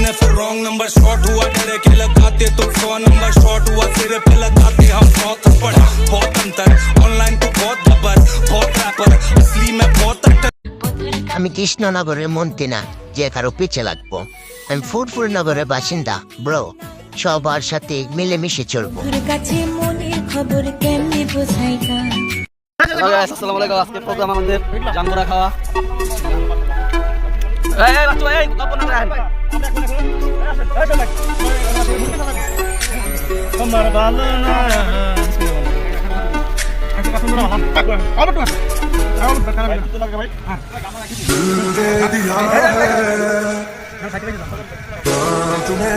ने फिर wrong number shot हुआ डरे के लगाते तो 100 नंबर शॉट हुआ सिरे पे लगाते हम 100 थप्पड़ बहुत अंतर ऑनलाइन तो बहुत गब्बर बहुत रैपर असली में बहुत अट्टर আমি কৃষ্ণনগরের মন্ত্রী না যে কারো পিছে লাগবো। আমি ফুরফুরনগরের বাসিন্দা ব্রো, সবার সাথে মিলেমিশে চলবো। তোর কাছে মনের খবর কেমনে বোঝাইতা। আসসালামু আলাইকুম। আজকে প্রোগ্রাম আমাদের জাম্বুরা খাওয়া। এই বাচ্চা এই কাপড় না রাখ। তোমার ভালো না। तुम्हें